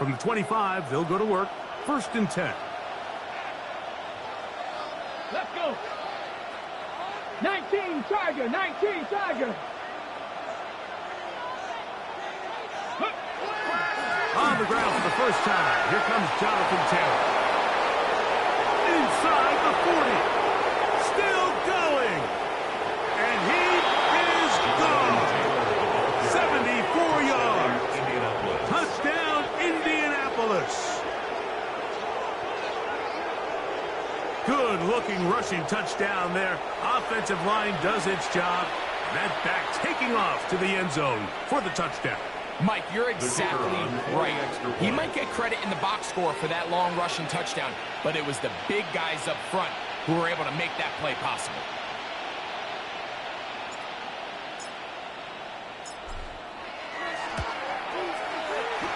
From the 25, they'll go to work. 1st and 10. Let's go. 19 Tiger, 19 Tiger. On the ground for the first time. Here comes Jonathan Taylor. Inside the 40. Still going. And he is gone. 74 yards. Touchdown, Indianapolis. Good-looking rushing touchdown there. Offensive line does its job. That back taking off to the end zone for the touchdown. Mike, you're exactly right. He might get credit in the box score for that long rushing touchdown, but it was the big guys up front who were able to make that play possible.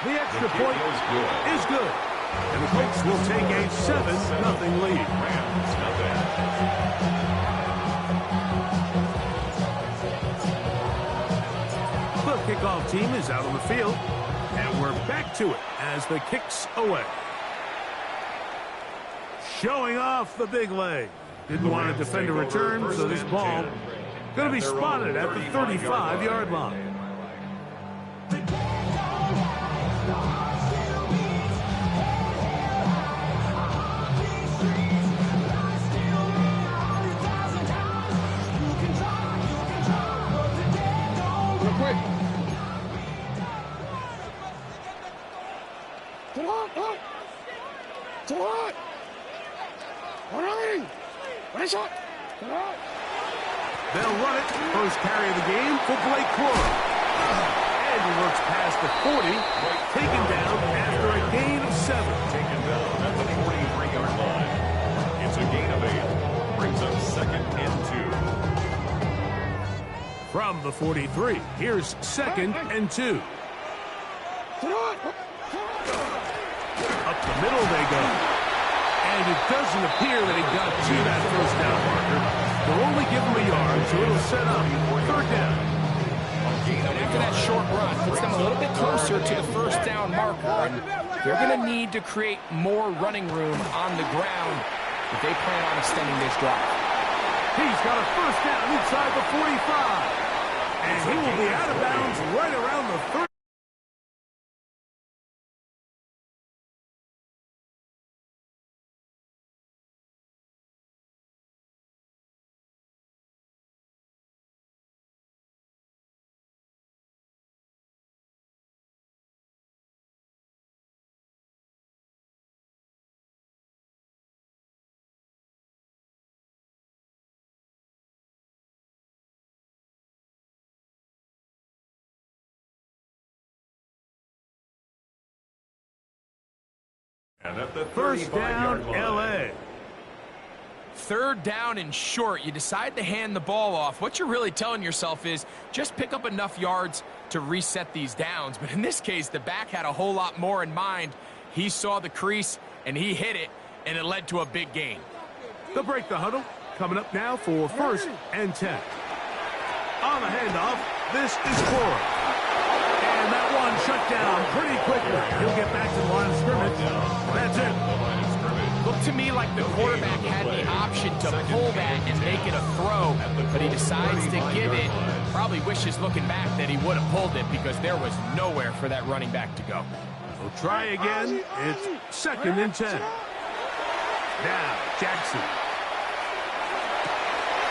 The extra point is good. And the Colts will take a 7-0 lead. The kickoff team is out on the field, and we're back to it as the kick's away. Showing off the big leg. Didn't want to defend a return, so this ball going to be spotted at the 35-yard line. They'll run it. First carry of the game for Blake Cora. And he works past the 40, taken down after a gain of 7. Taken down at the 43-yard line. It's a gain of 8. Brings up 2nd and 2. From the 43, here's 2nd and 2. Up the middle they go. And it doesn't appear that he got to that first down marker. They'll only give him a yard, so it'll set up 3rd down. And after that short run, puts them a little bit closer to the first down marker. And they're going to need to create more running room on the ground if they plan on extending this drive. He's got a first down inside the 45. And he will be out of bounds right around the 30. And at the First down, L.A. 3rd down and short. You decide to hand the ball off. What you're really telling yourself is just pick up enough yards to reset these downs. But in this case, the back had a whole lot more in mind. He saw the crease, and he hit it, and it led to a big gain. They'll break the huddle. Coming up now for 1st and 10. On the handoff, this is Cora. And that one shut down pretty quickly. He'll get back to the line of scrimmage. That's it. Looked to me like the quarterback had the option to pull that and make it a throw, but he decides to give it. Probably wishes looking back that he would have pulled it because there was nowhere for that running back to go. We'll try again. It's 2nd and 10. Now, Jackson.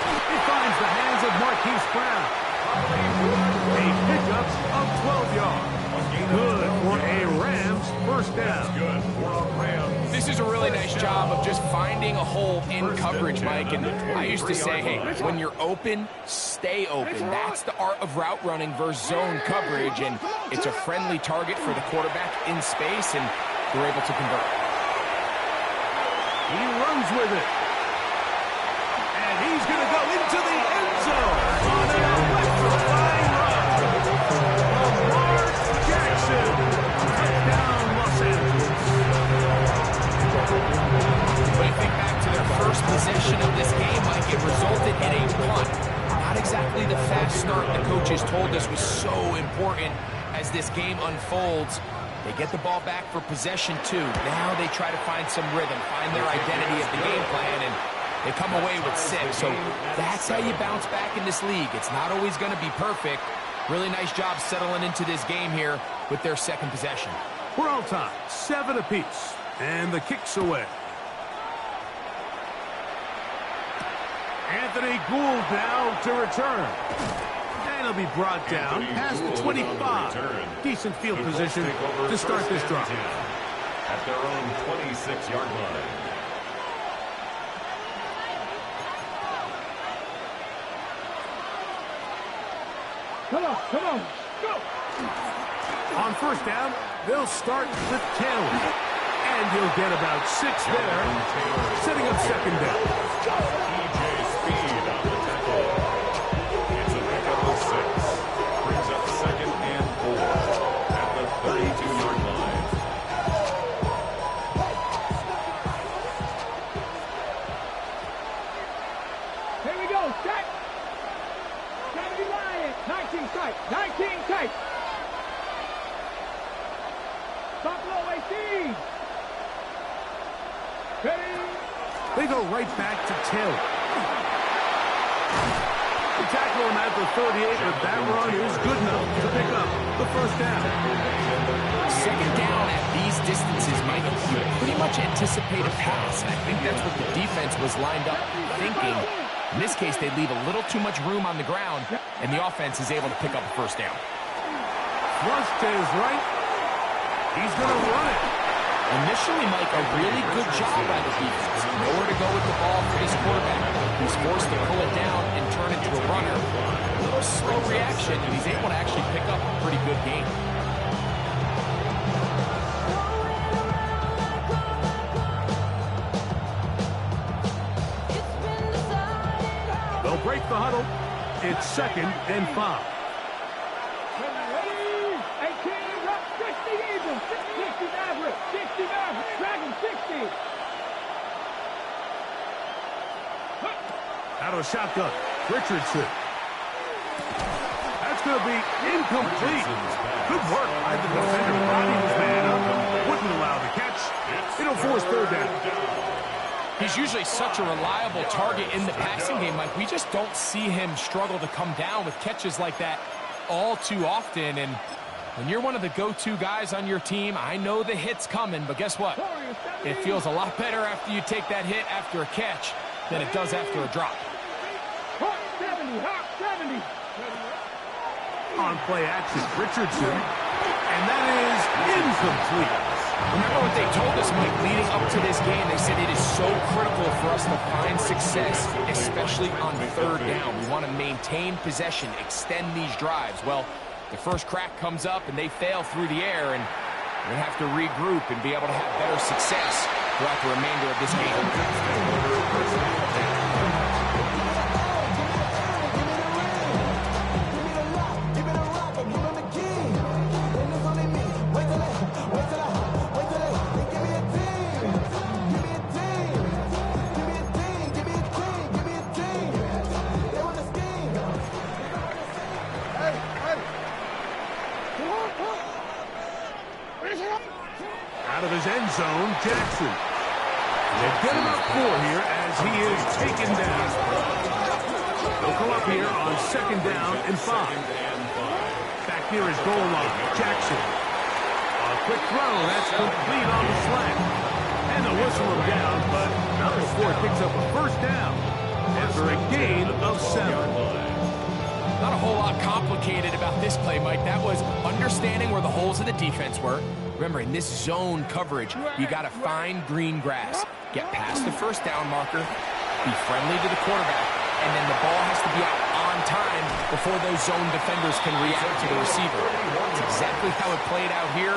He finds the hands of Marquise Brown. A pickup of 12 yards. Good for a Rams first down. Good for a Rams. This is a really nice job of just finding a hole in coverage, Mike. And I used to say, hey, when you're open, stay open. That's the art of route running versus zone coverage. And it's a friendly target for the quarterback in space, and they're able to convert. He runs with it. And he's going to go into the end zone on an electrifying run. Lamar Jackson. Touchdown, Los Angeles. When you think back to their first possession of this game, Mike, it resulted in a punt. Not exactly the fast start the coaches told us was so important as this game unfolds. They get the ball back for possession 2. Now they try to find some rhythm, find their identity of the game plan, and they come away with 6. So that's how you bounce back in this league. It's not always going to be perfect. Really nice job settling into this game here with their second possession. We're all tied, 7 apiece, and the kick's away. Anthony Gould now to return. And he'll be brought down past the 25. Decent field position to start this drive. At their own 26-yard line. Come on, go! On first down, they'll start with Taylor. And he'll get about 6 there, setting up second down. Speed on the tackle. It's a pickup of 6. Brings up second and 4 at the 32-yard line. Here we go, set! Gotta be lying! 19 tight, 19 tight! Stop low, 18! Ready? They go right back to Taylor. The tackle him at the 38, but that run is good enough to pick up the first down. Second down at these distances, Mike, you pretty much anticipate a pass, and I think that's what the defense was lined up thinking. In this case, they leave a little too much room on the ground, and the offense is able to pick up a first down. Flush to his right. He's going to run it. Initially, Mike, a really good job by the defense. Nowhere to go with the ball for this quarterback. He's forced to pull it down and turn it to a runner. A little slow reaction, and he's able to actually pick up a pretty good game. They'll break the huddle. It's second and 5. Ready? 18, up, 60 even! 60 average, 60 average, dragon 60! Out of a shotgun, Richardson. That's going to be incomplete. Good work by the defender. Body his man up. Wouldn't allow the catch. It'll force third down. He's usually such a reliable target in the passing game, Mike. We just don't see him struggle to come down with catches like that all too often. And when you're one of the go-to guys on your team, I know the hit's coming, but guess what? It feels a lot better after you take that hit after a catch than it does after a drop. Hawk 70, Hawk 70! On play action, Richardson. And that is incomplete. Remember what they told us, Mike, leading up to this game. They said it is so critical for us to find success, especially on third down. We want to maintain possession, extend these drives. Well, the first crack comes up, and they fail through the air, and they have to regroup and be able to have better success throughout the remainder of this game. Out of his end zone, Jackson. They get him up 4 here as he is taken down. They'll come up here on second down and 5. Back near his goal line, Jackson. A quick throw, that's complete on the slant. And they'll whistle him down, but not before it picks up a first down after a gain of 7. Not a whole lot complicated about this play, Mike. That was understanding where the holes of the defense were. Remember, in this zone coverage, you got to find green grass. Get past the first down marker, be friendly to the quarterback, and then the ball has to be out on time before those zone defenders can react to the receiver. That's exactly how it played out here.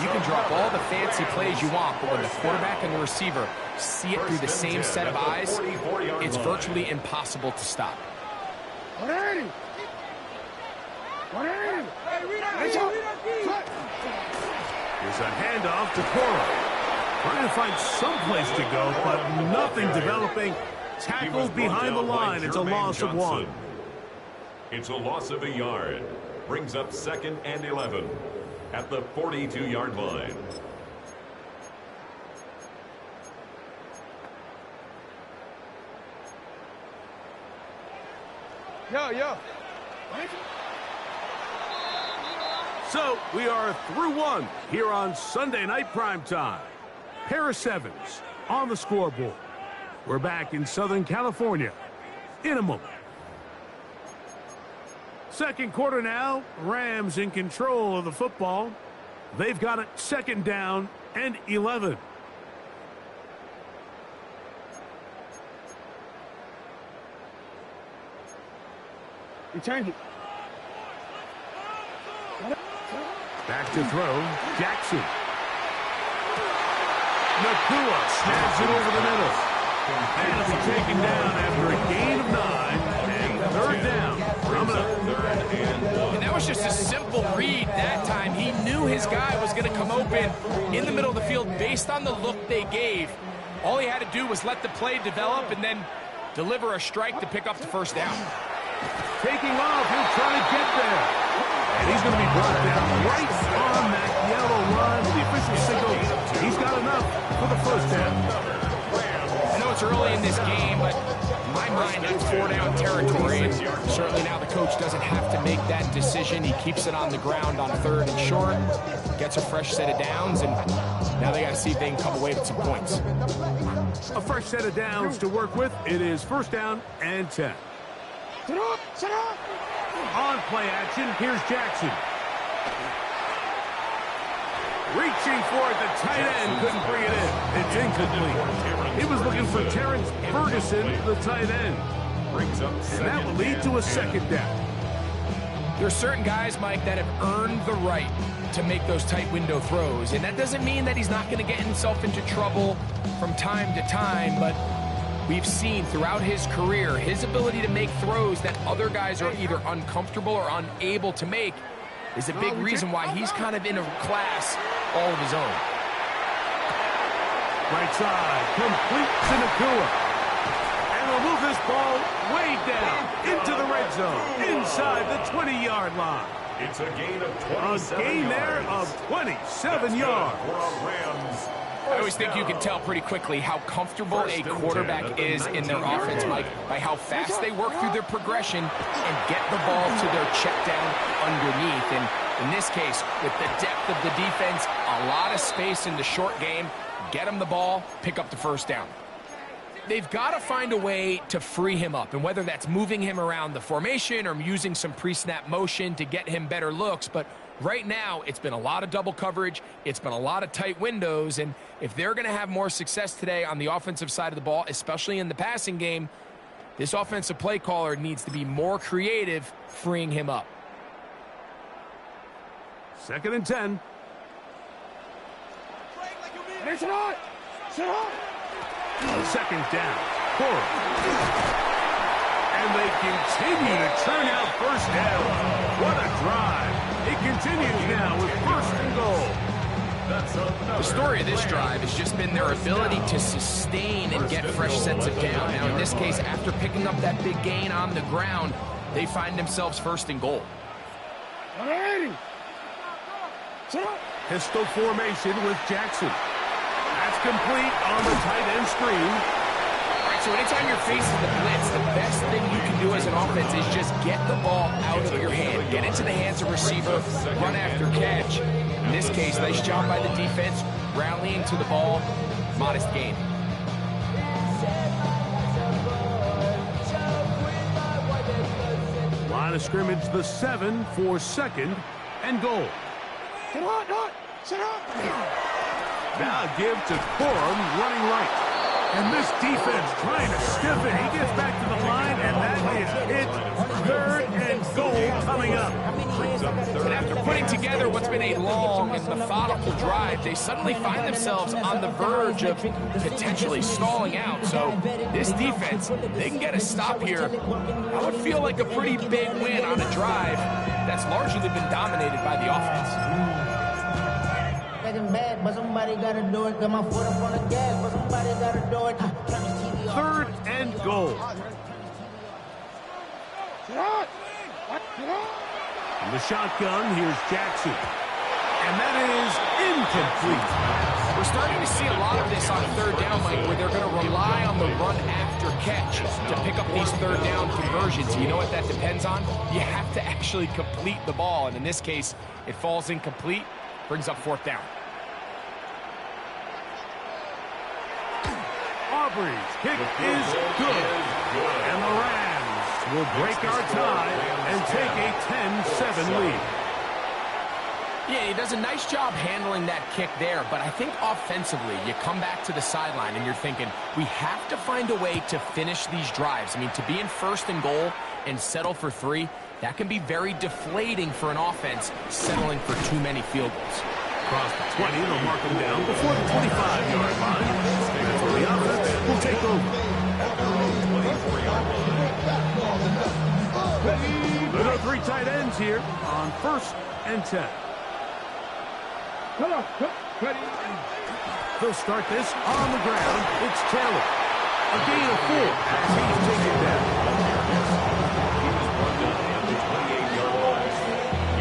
You can drop all the fancy plays you want, but when the quarterback and the receiver see it through the same set of eyes, it's virtually impossible to stop. Here's a handoff to Cora. Trying to find some place to go, but nothing developing. Tackled behind the line. It's a loss of 1. It's a loss of a yard. Brings up second and 11. at the 42-yard line. Yo. So we are through one here on Sunday Night Primetime. Pair of sevens on the scoreboard. We're back in Southern California in a moment. Second quarter now. Rams in control of the football. They've got it second down and 11. Return it. Back to throw. Jackson. Nakua snaps it over the middle. And it'll be taken down after a gain of 9. And third down. Coming up. And that was just a simple read that time. He knew his guy was going to come open in the middle of the field based on the look they gave. All he had to do was let the play develop and then deliver a strike to pick up the first down. Taking off, he'll try to get there. And he's going to be brought down right on that yellow line. The official signal, he's got enough for the first down. I know it's early in this game, but in my mind, that's 4-down territory. And certainly now the coach doesn't have to make that decision. He keeps it on the ground on third and short, gets a fresh set of downs, and now they got to see if they can come away with some points. A fresh set of downs to work with. It is first down and 10. Sit up. On play action, here's Jackson. Reaching for it, the tight end couldn't bring it in. It's incomplete. He was looking for Terrence Ferguson, the tight end. And that will lead to a second down. There are certain guys, Mike, that have earned the right to make those tight window throws. And that doesn't mean that he's not going to get himself into trouble from time to time, but we've seen throughout his career his ability to make throws that other guys are either uncomfortable or unable to make is a big reason why he's kind of in a class all of his own. Right side, complete to Nakua. And we'll move this ball way down into the red zone, inside the 20-yard line. It's a gain of 27 A gain yards. there of 27 yards. For a Rams. I always think you can tell pretty quickly how comfortable a quarterback is in their offense, Mike, by how fast they work through their progression and get the ball to their check down underneath. And in this case, with the depth of the defense, a lot of space in the short game, get him the ball, pick up the first down. They've got to find a way to free him up, and whether that's moving him around the formation or using some pre-snap motion to get him better looks, but right now, it's been a lot of double coverage. It's been a lot of tight windows. And if they're going to have more success today on the offensive side of the ball, especially in the passing game, this offensive play caller needs to be more creative, freeing him up. Second and 10. Sit up. Sit up. Second down. Cora. And they continue to turn out first down. What a drive. It continues now with first and goal. The story of this drive has just been their ability to sustain and get fresh sets of down. Now, in this case, after picking up that big gain on the ground, they find themselves first and goal. Pistol formation with Jackson. That's complete on the tight end screen. All right, so anytime you're facing the blitz, the best thing you can do as an offense is just get the ball out of your hand. Get into the hands of receiver, run after catch. In this case, nice job by the defense, rallying to the ball, modest gain. Line of scrimmage, the 7 for second and goal. Sit up. Now give to Corum running right. And this defense trying to stiff it. He gets back to the line, and that is it. Third and goal coming up. And after putting together what's been a long and methodical drive, they suddenly find themselves on the verge of potentially stalling out. So this defense, they can get a stop here. I would feel like a pretty big win on a drive that's largely been dominated by the offense. Bad, but somebody gotta do it. Got my foot up on the gas, but somebody gotta do it. Third and goal. From the shotgun, here's Jackson. And that is incomplete. We're starting to see a lot of this on third down, Mike, where they're going to rely on the run after catch to pick up these third down conversions. You know what that depends on? You have to actually complete the ball, and in this case, it falls incomplete, brings up fourth down. Aubrey's kick is good. And the Rams will break our tie and take a 10-7 lead. Yeah, he does a nice job handling that kick there, but I think offensively, you come back to the sideline and you're thinking, we have to find a way to finish these drives. I mean, to be in first and goal and settle for 3, that can be very deflating for an offense settling for too many field goals. Across the 20, they'll mark them down before the 25-yard line. That's where the offense will take over. There are 3 tight ends here on 1st and 10. Come on, ready. They'll start this on the ground. It's Taylor. A gain of 4 as he's taken down. He was brought down at the 28-yard line.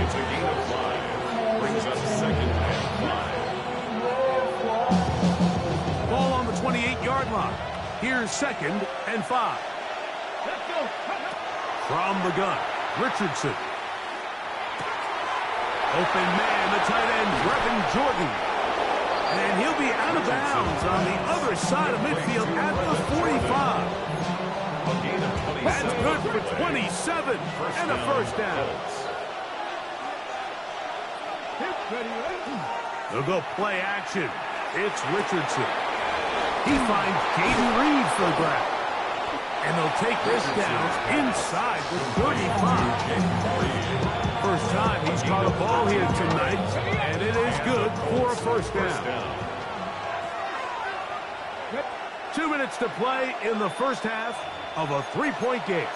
It's a gain of 5. Brings up 2nd and 5. Ball on the 28-yard line. Here's 2nd and 5. Let's go. From the gun, Richardson. Open man, the tight end, Brevin Jordan. And he'll be out of bounds on the other side of midfield at the 45. That's good for 27 and a first down. They'll go play action. It's Richardson. He finds Jaden Reed for the grab. And they'll take this down inside the 35. First time he's caught a ball here tonight, and it is good for a first down. 2 minutes to play in the first half of a 3-point game.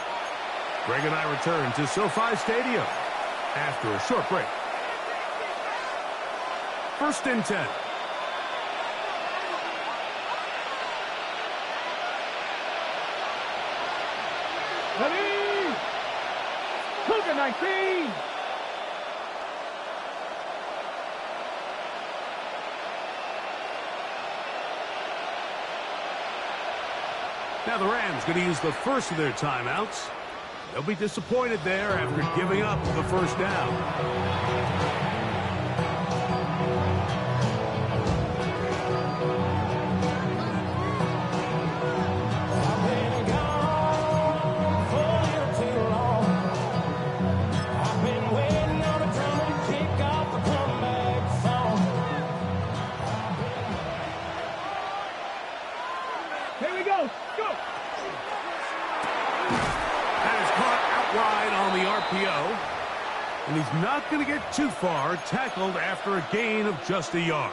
Greg and I return to SoFi Stadium after a short break. 1st and 10. Ready. Cougar 19. Now the Rams going to use the first of their timeouts. They'll be disappointed there after giving up the first down. Here we go. Go. That is caught outright on the RPO. And he's not going to get too far, tackled after a gain of just a yard.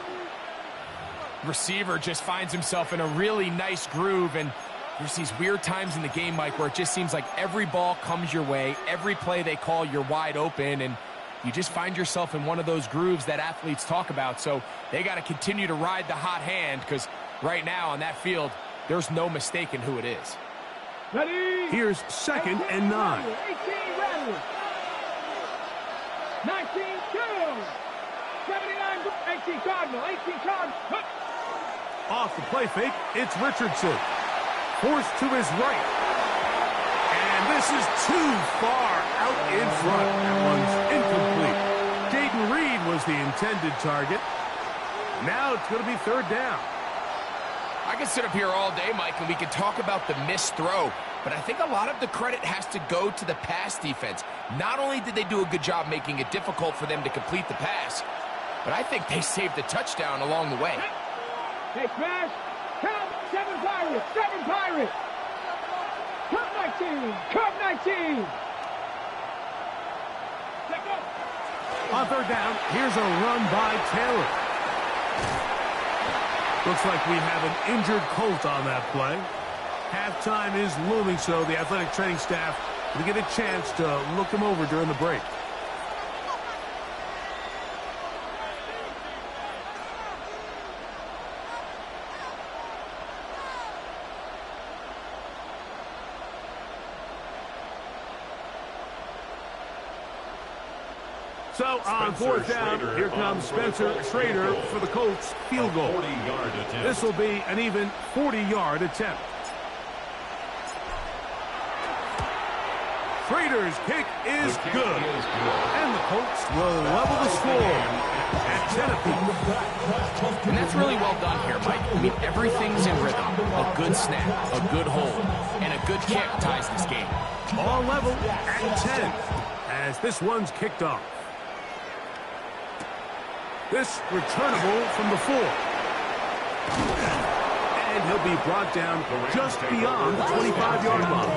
Receiver just finds himself in a really nice groove, and there's these weird times in the game, Mike, where it just seems like every ball comes your way, every play they call, you're wide open, and you just find yourself in one of those grooves that athletes talk about. So they got to continue to ride the hot hand, because right now on that field, there's no mistaking who it is. Ready. Here's 2nd and 9. 18 Rattlers. 19 Cardinals. 79 18 Cardinal. 18 Cardinal. Off the play fake, it's Richardson. Forced to his right. And this is too far out in front. That one's incomplete. Jaden Reed was the intended target. Now it's going to be 3rd down. I can sit up here all day, Mike, and we can talk about the missed throw, but I think a lot of the credit has to go to the pass defense. Not only did they do a good job making it difficult for them to complete the pass, but I think they saved the touchdown along the way. Hey, smash. Count. 7 Pirates. 7 Pirates. Cup 19. Cup 19. Let's go. On 3rd down, here's a run by Taylor. Looks like we have an injured Colt on that play. Halftime is looming, so the athletic training staff will get a chance to look him over during the break. So on fourth down, here comes Spencer Schrader for the Colts field goal. 40-yard attempt. This will be an even 40-yard attempt. Schrader's kick is good. And the Colts will level the score at 10 apiece. And that's really well done here, Mike. I mean, everything's in rhythm. A good snap, a good hold, and a good kick ties this game. All level at 10 as this one's kicked off. This returnable from the 4. And he'll be brought down just beyond the 25-yard line.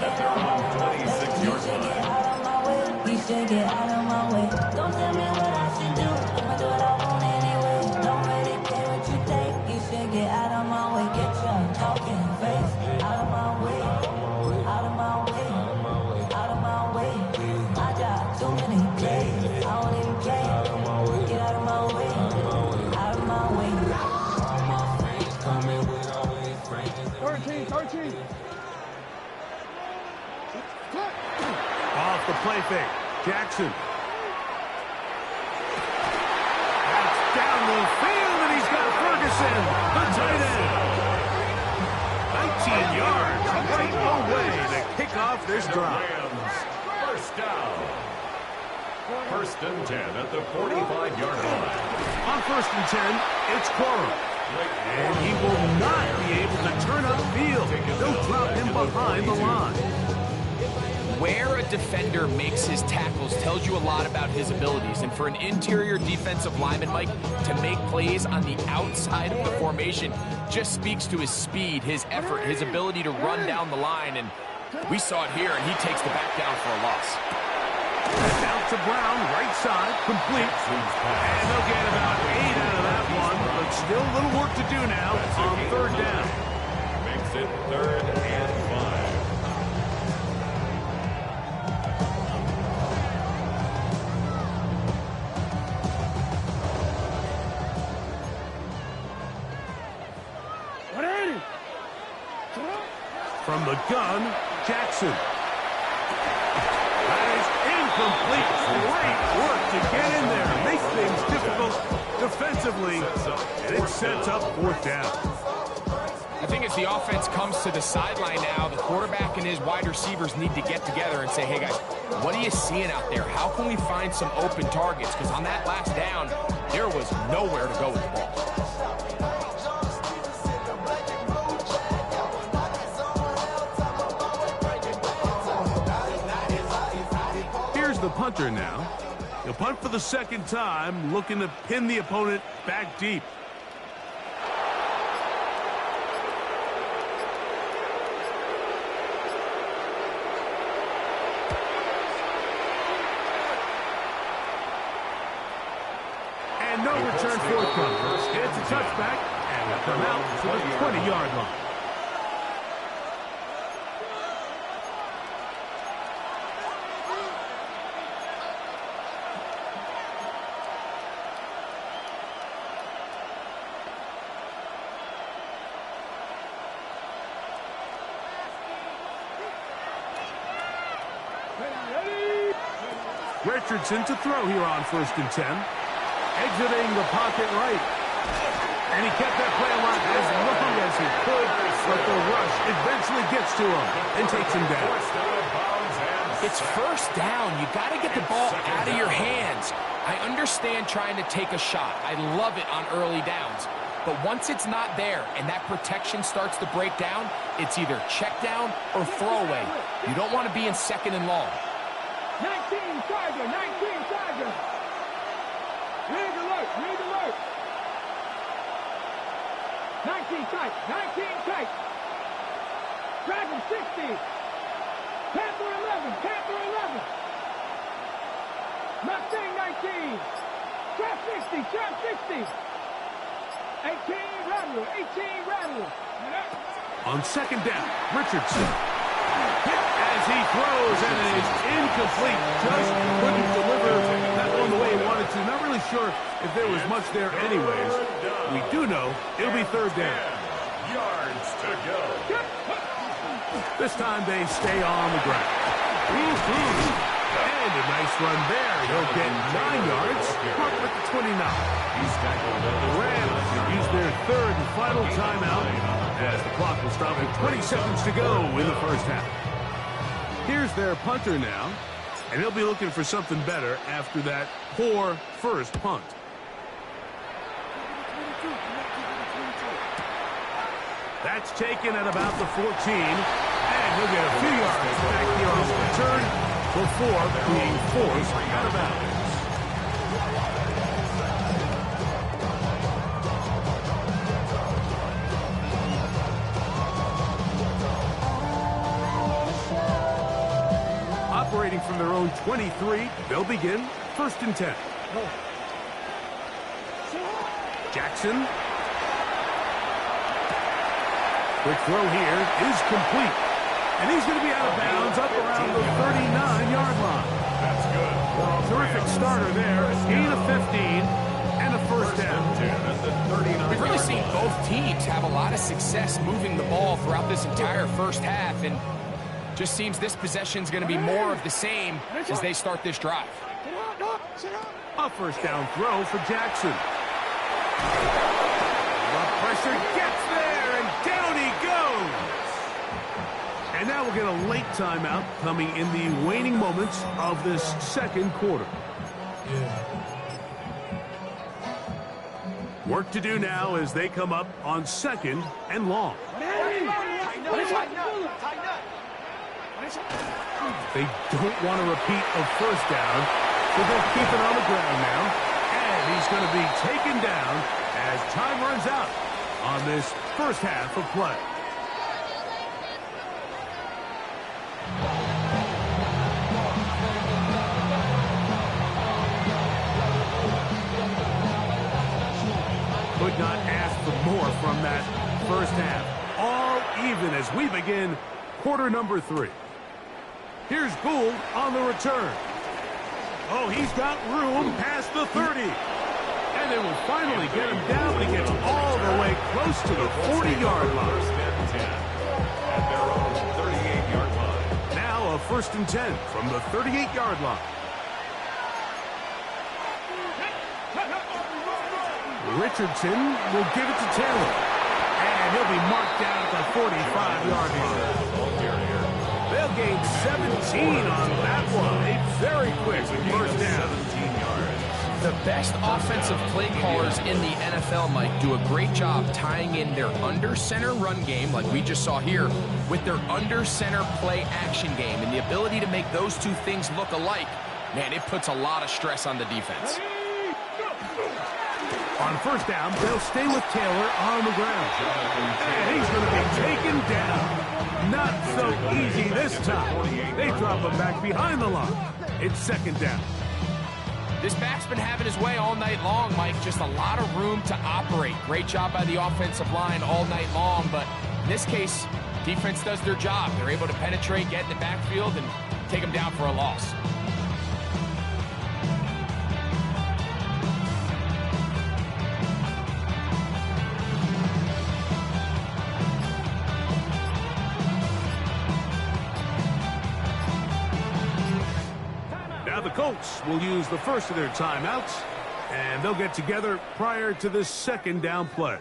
At their own 26-yard line. You should get out of my way. Don't tell me what I should do. I'ma do what I want anyway. Don't really care what you think. You should get out of my way. Get your talking face out of my way. Out of my way. Out of my way. I got too many plays. I don't even play. Get out of my way. Out of my way. 13. Off the play fake. Jackson. That's down the field, and he's got Ferguson, the tight end. 19 yards right away to kick off this drive. Rams, first down. First and 10 at the 45-yard line. On first and 10, it's Cora. And he will not be able to turn upfield. They'll drop him behind the line. Where a defender makes his tackles tells you a lot about his abilities. And for an interior defensive lineman, Mike, to make plays on the outside of the formation just speaks to his speed, his effort, his ability to run down the line. And we saw it here, and he takes the back down for a loss. Out to Brown, right side, complete. And they'll get about 8 out of that one, but still a little work to do now on third down. Makes it 3rd and 5. From the gun, Jackson. That is incomplete. Great work to get in there. Make things difficult defensively. And it sets up fourth down. I think as the offense comes to the sideline now, the quarterback and his wide receivers need to get together and say, hey, guys, what are you seeing out there? How can we find some open targets? Because on that last down, there was nowhere to go with the ball. The punter now. He'll punt for the second time, looking to pin the opponent back deep. And no return forthcoming. It's a touchback, and will come out to the 20-yard line. Richardson to throw here on first and 10. Exiting the pocket right. And he kept that play alive as looking as he could, but the rush eventually gets to him and takes him down. It's first down. You got to get the ball out of your hands. I understand trying to take a shot. I love it on early downs. But once it's not there and that protection starts to break down, it's either check down or throwaway. You don't want to be in second and long. 19 Charger. Lead alert. 19 tight. Dragon 60. Panther 11. Mustang 19. Trap 60. 18 Rattler. On second down, Richardson. Hit as he throws, and it is incomplete. Just couldn't deliver that one the way he wanted to. Not really sure if there was much there anyways. We do know it'll be third down. Yards to go. This time they stay on the ground. And And a nice run there. He'll get 9 yards. Mark with the 29. The Rams use their third and final timeout as the clock will stop with 20 seconds to go in the first half. Here's their punter now, and he'll be looking for something better after that poor first punt. That's taken at about the 14, and he'll get a few yards back here on the return before being forced out of bounds. Operating from their own 23, they'll begin 1st and 10. Jackson. Quick throw here is complete. And he's going to be out of bounds up around the 39-yard line. That's good. Terrific starter there. Gain of 15 and a first down. We've really seen both teams have a lot of success moving the ball throughout this entire first half, and just seems this possession is going to be more of the same as they start this drive. A first down throw for Jackson. The pressure gets there, and down he goes. And now we'll get a late timeout coming in the waning moments of this second quarter. Work to do now as they come up on 2nd and long. They don't want to repeat a first down, so they'll keep it on the ground now. And he's going to be taken down as time runs out on this first half of play. Could not ask for more from that first half. All even as we begin quarter number 3. Here's Gould on the return. Oh, he's got room past the 30. And they will finally get him down when he gets all the way close to the 40-yard line. At their own 38-yard line. Now a 1st and 10 from the 38-yard line. Richardson will give it to Taylor. And he'll be marked down at the 45-yard line. They'll gain 17 on that one. A very quick first down. 17 yards. The best offensive play callers in the NFL, Mike, do a great job tying in their under-center run game, like we just saw here, with their under-center play action game. And the ability to make those two things look alike, man, it puts a lot of stress on the defense. On first down, they'll stay with Taylor on the ground. And he's going to be taken down. Not so easy this time. They drop him back behind the line. It's 2nd down. This back's been having his way all night long, Mike. Just a lot of room to operate. Great job by the offensive line all night long, but in this case, defense does their job. They're able to penetrate, get in the backfield, and take them down for a loss. The Colts will use the first of their timeouts, and they'll get together prior to this 2nd down play.